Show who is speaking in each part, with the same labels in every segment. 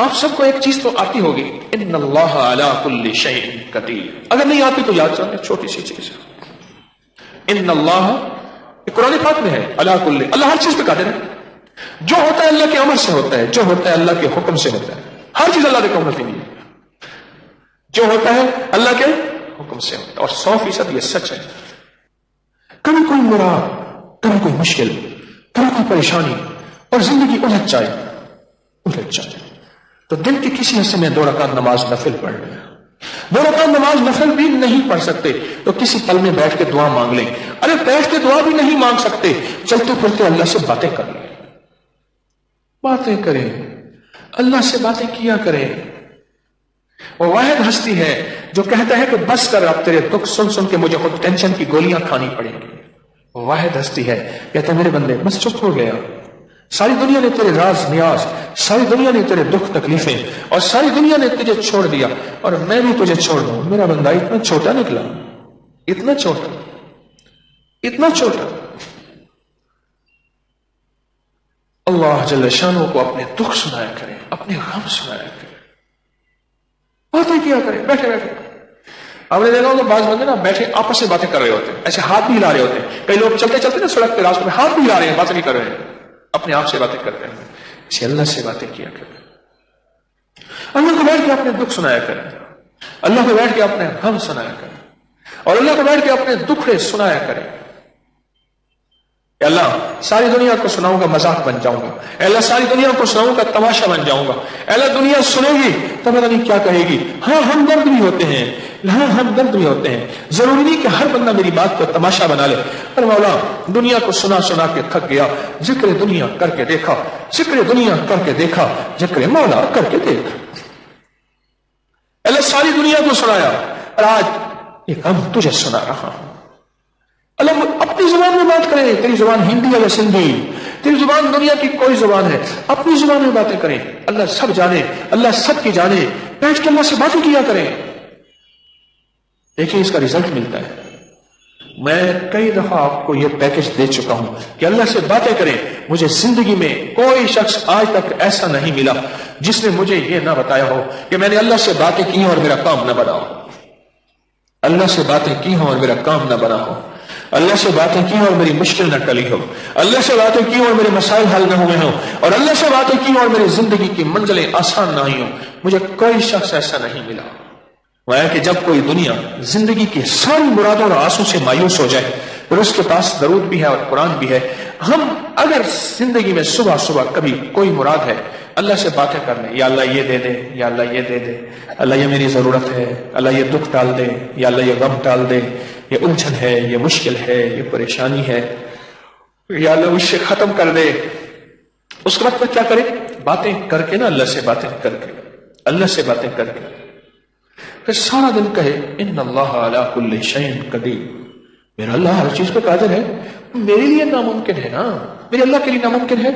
Speaker 1: آپ سب کو ایک چیز تو آتی ہوگی، ان اللہ علی کل شیء قدیر. اگر نہیں آتی تو یاد رکھیں، چھوٹی سی چیز ہے، ان اللہ، قرآن پاک میں ہے، علی کل، اللہ ہر چیز پہ قادر ہے. جو ہوتا ہے اللہ کے امر سے ہوتا ہے، جو ہوتا ہے اللہ کے حکم سے ہوتا ہے. ہر چیز اللہ کے حکم سے نہیں ہے، جو ہوتا ہے اللہ کے حکم سے ہوتا ہے. اور 100% یہ سچ ہے. کبھی کوئی مراد، کبھی کوئی مشکل، کبھی کوئی پریشانی اور زندگی الجھ جائے تو دن کے کسی حصے میں 2 رکعت نماز نفل پڑھ لیں. 2 رکعت نماز نفل بھی نہیں پڑھ سکتے تو کسی پل میں بیٹھ کے دعا مانگ لیں. ارے بیٹھ کے دعا بھی نہیں مانگ سکتے، چلتے پھرتے اللہ سے باتیں کر لیں. باتیں کریں، اللہ سے باتیں کیا کریں. وہ واحد ہستی ہے جو کہتا ہے کہ بس کر، اب تیرے دکھ سن سن کے مجھے خود ٹینشن کی گولیاں کھانی پڑیں گی. وہ واحد ہستی ہے کہتا ہے میرے بندے بس چپ ہو گیا، ساری دنیا نے تیرے راز نیاز، ساری دنیا نے تیرے دکھ تکلیفیں اور ساری دنیا نے تجھے چھوڑ دیا اور میں بھی تجھے چھوڑ دوں. میرا بندہ اتنا چھوٹا نکلا، اتنا چھوٹا، اتنا چھوٹا. اللہ جل شانہ کو اپنے دکھ سنایا کریں، اپنے غم سنایا کریں، باتیں کیا کریں بیٹھے بیٹھے. آپ نے دیکھا ہوگا بعض بندے نا بیٹھے آپس میں باتیں کر رہے ہوتے ہیں، ایسے ہاتھ بھی ہلا رہے ہوتے ہیں. کئی لوگ چلتے چلتے نا سڑک پہ راستوں میں ہاتھ بھی ہلا رہے ہیں، باتیں نہیں کر رہے ہیں، اپنے آپ سے باتیں کرتے ہیں. اسے اللہ سے باتیں کیا کریں. اللہ کو بیٹھ کے اپنے دکھ سنایا کریں، اللہ کو بیٹھ کے اپنے غم سنایا کریں، اور اللہ کو بیٹھ کے اپنے دکھڑے سنایا کریں. اے اللہ ساری دنیا کو سناؤں گا مذاق بن جاؤں گا، اے اللہ ساری دنیا کو سناؤں گا تماشا بن جاؤں گا. اے اللہ دنیا سنے گی تو پتہ نہیں کیا کہے گی. ہاں ہم درد بھی ہوتے ہیں، ہاں ہم درد بھی ہوتے ہیں. ضروری نہیں کہ ہر بندہ میری بات کو تماشا بنا لے. پر مولا دنیا کو سنا سنا کے تھک گیا، ذکر دنیا کر کے دیکھا، ذکر دنیا کر کے دیکھا، ذکر مولا کر کے دیکھا. اللہ ساری دنیا کو سنایا اور آج ایک ہم تجھے سنا رہا ہوں. اللہ اپنی زبان میں بات کریں. تیری زبان ہندی ہے یا سندھی، تیری زبان دنیا کی کوئی زبان ہے، اپنی زبان میں باتیں کریں. اللہ سب جانے، اللہ سب کی جانے. بیٹھ کے اللہ سے باتیں کیا کریں. دیکھیں اس کا رزلٹ ملتا ہے. میں کئی دفعہ آپ کو یہ پیکج دے چکا ہوں کہ اللہ سے باتیں کریں. مجھے زندگی میں کوئی شخص آج تک ایسا نہیں ملا جس نے مجھے یہ نہ بتایا ہو کہ میں نے اللہ سے باتیں کی اور میرا کام نہ بنا ہو. اللہ سے باتیں کی ہوں اور میرا کام نہ بنا ہو. اللہ سے باتیں کی اور میری مشکل نہ ٹلی ہو. اللہ سے باتیں کی اور میرے مسائل حل نہ ہوئے ہوں. اور اللہ سے باتیں کی اور میری زندگی کی منزلیں آسان نہ ہوئی ہوں. مجھے کوئی شخص ایسا نہیں ملا. وہ ہے کہ جب کوئی دنیا زندگی کی ساری مرادوں اور آسوں سے مایوس ہو جائے اور اس کے پاس درود بھی ہے اور قرآن بھی ہے، ہم اگر زندگی میں صبح صبح کبھی کوئی مراد ہے اللہ سے باتیں کر لیں. یا اللہ یہ دے دے، یا اللہ یہ دے دے، اللہ یہ میری ضرورت ہے، اللہ یہ دکھ ٹال دے، یا اللہ یہ غم ٹال دے، یہ الجھن ہے، یہ مشکل ہے، یہ پریشانی ہے، یا اللہ اس سے ختم کر دے. اس کے وقت میں کیا کرے؟ باتیں کر کے نا، اللہ سے باتیں کر کے، اللہ سے باتیں کر کے پھر سارا دن کہے ان اللہ علی کل شیء قدیر. میرا اللہ ہر چیز پہ قادر ہے. میرے لیے ناممکن ہے نا، میرے اللہ کے لیے ناممکن ہے؟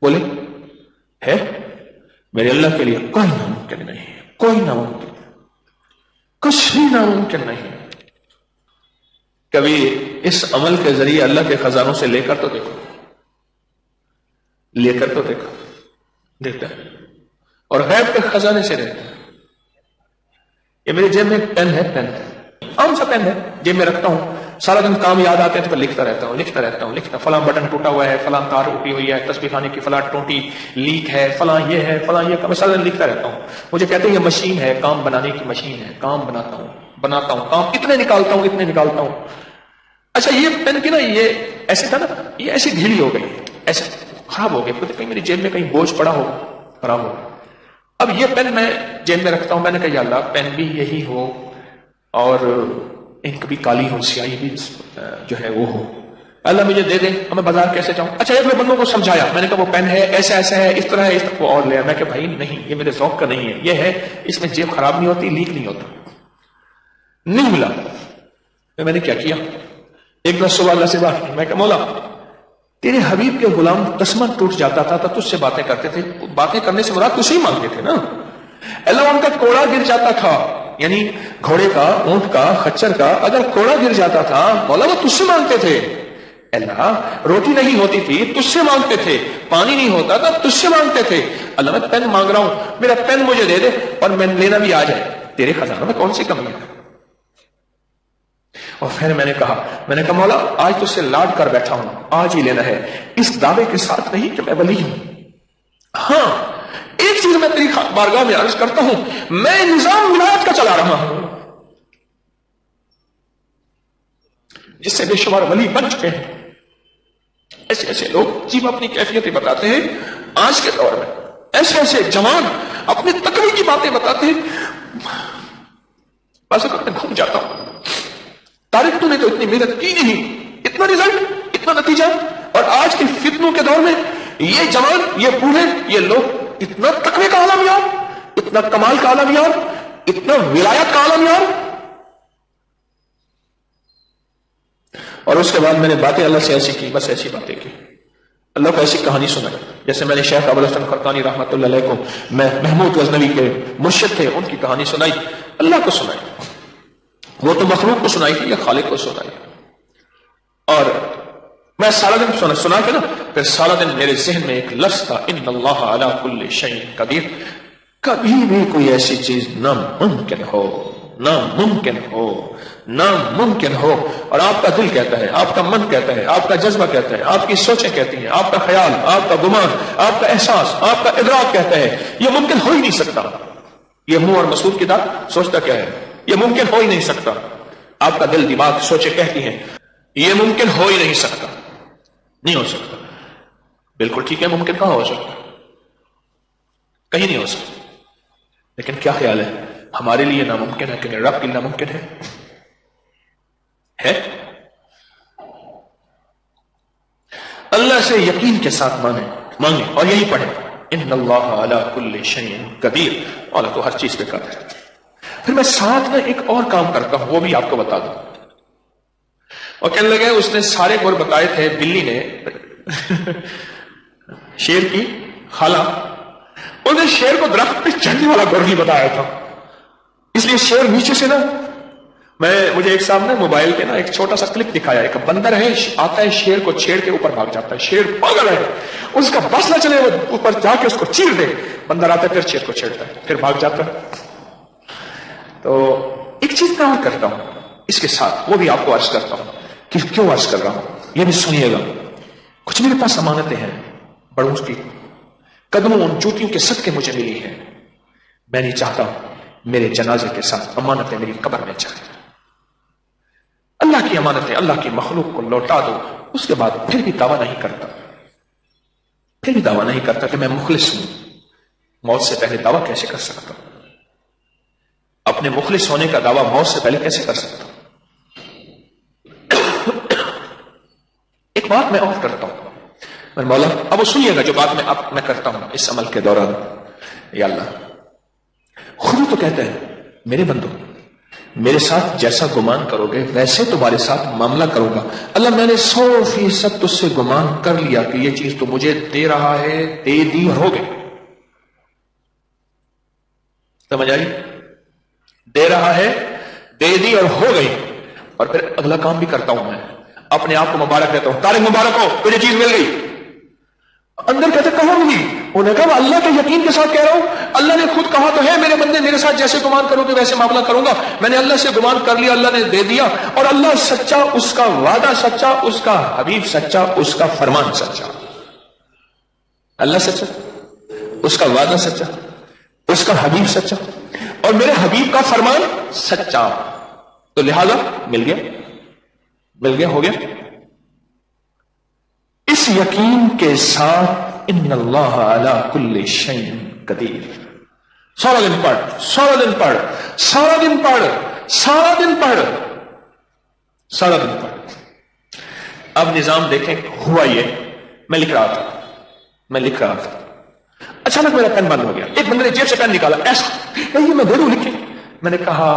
Speaker 1: بولے ہے؟ میرے اللہ کے لیے کوئی ناممکن نہیں ہے، کوئی ناممکن، کچھ بھی ناممکن نہیں. کبھی اس عمل کے ذریعے اللہ کے خزانوں سے لے کر تو دیکھو، لے کر تو دیکھو، دیکھتا ہے اور غیب کے خزانے سے دیکھتا ہے. یہ میرے جیب میں پین ہے، پین عام سا پین ہے، جیب میں رکھتا ہوں. سارا دن کام یاد آتے ہیں تو لکھتا رہتا ہوں، لکھتا رہتا ہوں، لکھتا. فلاں بٹن ٹوٹا ہوا ہے، فلاں تار اٹھی ہوئی ہے، تسبیح خانے کی فلاں ٹوٹی لیک ہے، فلاں یہ ہے، فلاں یہ. میں سارا دن لکھتا رہتا ہوں. مجھے کہتے ہیں یہ مشین ہے، کام بنانے کی مشین ہے، کام بناتا ہوں، کام اتنے نکالتا ہوں، اتنے نکالتا ہوں. اچھا یہ پین کی نا یہ ایسے تھا نا، یہ ایسی ڈھیلی ہو گئی، ایسے خراب ہو گیا. کہیں میری جیب میں کہیں بوجھ پڑا ہو، خراب ہو. اب یہ پین میں جیب میں رکھتا ہوں. میں نے کہا یا اللہ پین بھی یہی ہو اور انک بھی کالی ہو، سیاہی بھی جو ہے وہ ہو. اللہ مجھے دے دیں، میں بازار کیسے جاؤں؟ اچھا ایک میں بندوں کو سمجھایا، میں نے کہا وہ پین ہے، ایسا ایسا ہے، اس طرح ہے، اس طرح. وہ اور لیا. میں کہ بھائی نہیں، یہ میرے ذوق کا نہیں ہے، یہ ہے اس میں جیب خراب نہیں ہوتی، لیک نہیں ہوتا. نہیں ملا. میں نے کیا کیا؟ ایک دن صبح اللہ سے بات کی. میں کہ مولا تیرے حبیب کے غلام تسمہ ٹوٹ جاتا تھا تو تجھ سے باتیں کرتے تھے. باتیں کرنے سے مراد تجھ سے ہی مانگتے تھے نا. اللہ ان کا کوڑا گر جاتا تھا، یعنی گھوڑے کا، اونٹ کا، خچر کا اگر کوڑا گر جاتا تھا مولا وہ تجھ سے مانگتے تھے. اللہ روٹی نہیں ہوتی تھی تجھ سے مانگتے تھے، پانی نہیں ہوتا تھا تجھ سے مانگتے تھے، اللہ میں پین مانگ رہا ہوں، میرا پین مجھے دے دے اور میں لینا بھی آ جائے، تیرے خزانوں میں کون سی کمی ہے؟ اور پھر میں نے کہا مولا آج تجھ سے لاڈ کر بیٹھا ہوں، آج ہی لینا ہے، اس دعوے کے ساتھ نہیں کہ میں ولی ہوں۔ ہاں ایک چیز میں تیری بارگاہ میں عرض کرتا ہوں، میں نظام ولایت کا چلا رہا ہوں جس سے بے شمار ولی بن چکے ہیں۔ ایسے ایسے لوگ جب اپنی کیفیتیں بتاتے ہیں آج کے دور میں، ایسے ایسے جوان اپنے تقوی کی باتیں بتاتے ہیں، بس میں گھوم جاتا ہوں، طارق تو نے تو اتنی محنت کی نہیں، اتنا رزلٹ، اتنا نتیجہ، اور آج کے فتنوں کے دور میں یہ جوان، یہ بوڑھے، یہ لوگ اتنا تقوی کا عالم یار، اتنا کمال کا عالم یار، اتنا ولایت کا عالم یار۔ اور اس کے بعد میں نے باتیں اللہ سے ایسی کی، بس ایسی باتیں کی، اللہ کو ایسی کہانی سنائی، جیسے میں نے شیخ ابوالحسن خرقانی رحمۃ اللہ علیہ کو، میں محمود غزنوی کے مرشد تھے، ان کی کہانی سنائی، اللہ کو سنائی، وہ تو مخلوق کو سنائی تھی یا خالق کو سنائی؟ اور میں سارا دن سنا کے نا، پھر سارا دن میرے ذہن میں ایک لفظ تھا، ان اللہ علی کل شیء قدیر، کبھی بھی کوئی ایسی چیز ناممکن ہو، ناممکن ہو، ناممکن ہو، اور آپ کا دل کہتا ہے، آپ کا من کہتا ہے، آپ کا جذبہ کہتا ہے، آپ کی سوچیں کہتی ہیں، آپ کا خیال، آپ کا گمان، آپ کا احساس، آپ کا ادراک کہتا ہے یہ ممکن ہو ہی نہیں سکتا، یہ منہ اور مسعود کی بات سوچتا کیا ہے، یہ ممکن ہو ہی نہیں سکتا، آپ کا دل دماغ سوچیں کہتی ہیں یہ ممکن ہو ہی نہیں سکتا، نہیں ہو سکتا، بالکل ٹھیک ہے، ممکن کہاں ہو سکتا، کہیں نہیں ہو سکتا، لیکن کیا خیال ہے ہمارے لیے ناممکن ہے کہ میرے رب کے لیے ناممکن ہے؟ اللہ سے یقین کے ساتھ مانگیں اور یہی پڑھیں، ان اللہ علی کل شیء قدیر، اللہ تو ہر چیز پہ قادر ہے۔ پھر میں ساتھ میں ایک اور کام کرتا ہوں، وہ بھی آپ کو بتا دوں، اور کہنے لگے اس نے سارے گور بتائے تھے، بلی نے شیر کی خالہ، انہوں نے شیر کو درخت پہ چڑھنے والا گور نہیں بتایا تھا، اس لیے شیر نیچے سے نا، مجھے ایک صاحب نے موبائل پہ نا ایک چھوٹا سا کلپ دکھایا، ایک بندر ہے آتا ہے شیر کو چھیڑ کے اوپر بھاگ جاتا ہے، شیر پاگل ہے، اس کا بس نہ چلے وہ اوپر جا کے اس کو چیر دے، بندر آتا ہے پھر شیر کو چھیڑتا ہے پھر بھاگ جاتا ہے۔ تو ایک چیز میں اور کرتا ہوں اس کے ساتھ، وہ بھی آپ کو عرض کرتا ہوں کہ کیوں عرض کر رہا ہوں، یہ بھی سنیے گا، کچھ میرے پاس امانتیں ہیں بڑوں کی، قدموں ان جوتیوں کے صدقے مجھے ملی ہیں، میں نہیں چاہتا میرے جنازے کے ساتھ امانتیں میری قبر میں جائیں، اللہ کی امانتیں اللہ کی مخلوق کو لوٹا دو، اس کے بعد پھر بھی دعویٰ نہیں کرتا کہ میں مخلص ہوں، موت سے پہلے دعویٰ کیسے کر سکتا ہوں، اپنے مخلص ہونے کا دعویٰ موت سے پہلے کیسے کر سکتا ہوں؟ ایک بات میں اور کرتا ہوں، میں مولا اب وہ سنیے گا جو بات میں کرتا ہوں اس عمل کے دوران، یا اللہ خود تو کہتا ہے میرے بندو میرے ساتھ جیسا گمان کرو گے ویسے تمہارے ساتھ معاملہ کروں گا، اللہ میں نے 100% تجھ سے گمان کر لیا کہ یہ چیز تو مجھے دے رہا ہے، دے دی اور ہو گئی، سمجھ آئی؟ دے رہا ہے، دے دی اور ہو گئی، اور پھر اگلا کام بھی کرتا ہوں، میں اپنے آپ کو مبارک دیتا ہوں، طارق مبارک ہو تجھے چیز مل گئی، اندر کہتے کہاں ملی؟ انہوں نے کہا اللہ کے یقین کے ساتھ کہہ رہا ہوں، اللہ نے خود کہا تو ہے میرے بندے میرے ساتھ جیسے گمان کرو گے ویسے معاملہ کروں گا، میں نے اللہ سے گمان کر لیا، اللہ نے دے دیا، اور اللہ سچا، اس کا وعدہ سچا، اس کا حبیب سچا، اس کا فرمان سچا، اللہ سچا، اس کا وعدہ سچا، اس کا حبیب سچا، اور میرے حبیب کا فرمان سچا، تو لہذا مل گیا، ہو گیا۔ اس یقین کے ساتھ ان اللہ علی کل شیء قدیر، سارا دن پڑھ۔ اب نظام دیکھیں، ہوا یہ میں لکھ رہا تھا، اچانک میرا پین بند ہو گیا، ایک بندے نے جیب سے پین نکالا، ایسا یہ میں دے دوں لکھے، میں نے کہا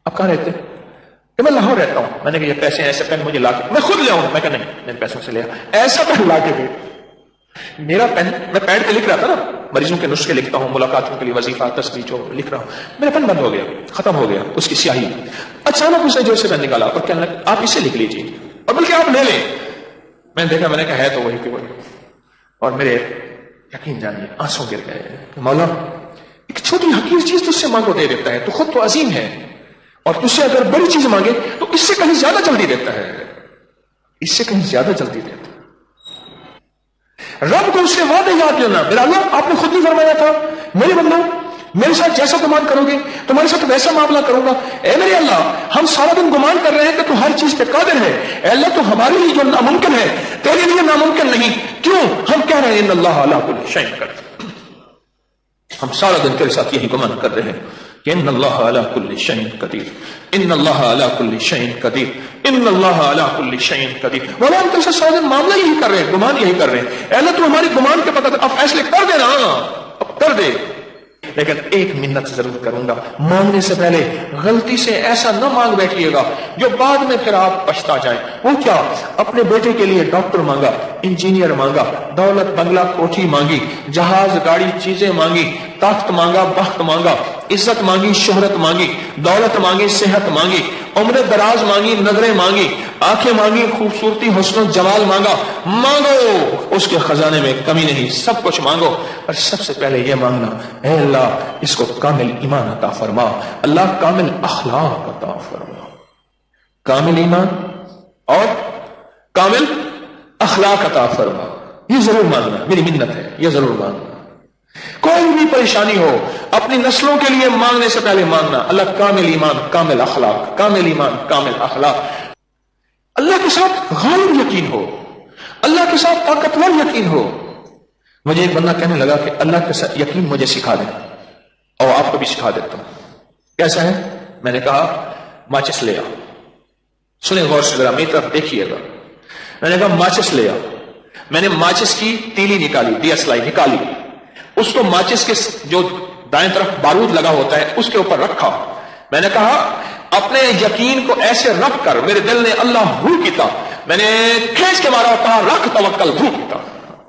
Speaker 1: اب کہاں رہتے؟ کہ میں لاہور رہتا ہوں، میں نے کہا یہ پیسے ایسے پین مجھے لا کے میں خود لے آؤں، میں کہا نہیں میرے پیسوں سے لے ایسا پین لا کے دے، میرا پین میں پیڈ پہ لکھ رہا تھا نا، مریضوں کے نسخے لکھتا ہوں، ملاقاتوں کے لیے وظیفہ تصویر جو لکھ رہا ہوں، میرا پین بند ہو گیا، ختم ہو گیا اس کی سیاہی، اچانک اس نے جو سے پین نکالا اور کہنے لگا آپ اسے لکھ لیجیے، اور بلکہ آپ لے لیں، میں نے دیکھا, میں نے کہا ہے تو وہی کہ وہی, اور میرے یقین جانیے آنسو گر گئے کہ مولا ایک چھوٹی حقیر چیز تجھ سے مانگو دے دیتا ہے, تو خود تو عظیم ہے, اور تجھ سے اگر بڑی چیز مانگے تو اس سے کہیں زیادہ جلدی دیتا ہے, اس سے کہیں زیادہ جلدی دیتا ہے. رب کو اس سے وعدے یاد دینا. میرا اللہ آپ نے خود نہیں فرمایا تھا میرے بندو میرے ساتھ جیسا گمان کرو گے تمہارے ساتھ ویسا معاملہ کروں گا. اے میرے اللہ ہم سارا دن گمان کر رہے ہیں کہ تو ہر چیز پہ قادر ہے. اے اللہ تو ہمارے لیے جو ناممکن ہے تیرے لیے ناممکن نہیں. کیوں ہم کہہ رہے ہیں ان اللہ علی کل شیء قدیر. ہم سارا دن تیرے ساتھ یہی گمان کر رہے ہیں کہ ان اللہ علی کل شیء قدیر, ان اللہ علی کل شیء قدیر, ان اللہ علی کل شیء قدیر. مولا ہم تیرے ساتھ سارا دن معاملہ یہی کر رہے ہیں, گمان یہی کر رہے ہیں. اے اللہ تو ہماری گمان کے پتہ اب فیصلے کر دے نا, اب کر دے. لیکن ایک منت ضرور کروں گا, مانگنے سے پہلے غلطی سے ایسا نہ مانگ بیٹھیے گا جو بعد میں پھر آپ پچھتا جائیں. وہ کیا؟ اپنے بیٹے کے لیے ڈاکٹر مانگا, انجینئر مانگا, دولت بنگلہ کوٹھی مانگی, جہاز گاڑی چیزیں مانگی, تخت مانگا, بخت مانگا, عزت مانگی, شہرت مانگی, دولت مانگی, صحت مانگی, عمر دراز مانگی, نظریں مانگی, آنکھیں مانگی, خوبصورتی, حسن و جمال مانگا. مانگو, اس کے خزانے میں کمی نہیں, سب کچھ مانگو. اور سب سے پہلے یہ مانگنا, اے اللہ اس کو کامل ایمان عطا فرما, اللہ کامل اخلاق عطا فرما. کامل ایمان اور کامل اخلاق عطا فرما. یہ ضرور مانگنا, میری منت ہے, یہ ضرور مانگنا. کوئی بھی پریشانی ہو اپنی نسلوں کے لیے مانگنے سے پہلے مانگنا, اللہ کامل ایمان کامل اخلاق, کامل ایمان کامل اخلاق. اللہ کے ساتھ غالب یقین ہو, اللہ کے ساتھ طاقتور یقین ہو. مجھے ایک بندہ کہنے لگا کہ اللہ کے ساتھ یقین مجھے سکھا دیں, اور آپ کو بھی سکھا دیتا ہوں. کیسا ہے؟ میں نے کہا ماچس لے آؤ. سنیں غور سے ذرا, میری طرف دیکھیے گا. میں نے کہا ماچس لے آؤ. میں نے ماچس کی تیلی نکالی, دیا سلائی نکالی, اس کو ماچس کے جو دائیں طرف بارود لگا ہوتا ہے اس کے اوپر رکھا. میں نے کہا اپنے یقین کو ایسے رکھ کر, میرے دل نے اللہ ہو کیتا, میں نے کھینچ کے مارا, کہا رکھ توکل ہو کیتا,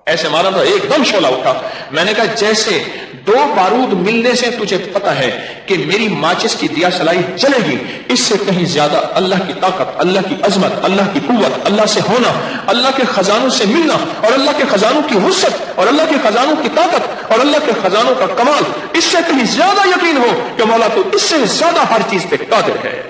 Speaker 1: ایسے مارا تو ایک دم شعلہ اٹھا. میں نے کہا جیسے دو بارود ملنے سے تجھے پتا ہے کہ میری ماچس کی دیا سلائی چلے گی, اس سے کہیں زیادہ اللہ کی طاقت, اللہ کی عظمت, اللہ کی قوت, اللہ سے ہونا, اللہ کے خزانوں سے ملنا, اور اللہ کے خزانوں کی وسعت, اور اللہ کے خزانوں کی طاقت, اور اللہ کے خزانوں کا کمال, اس سے کہیں زیادہ یقین ہو کہ مولا تو اس سے زیادہ ہر چیز پہ قادر ہے.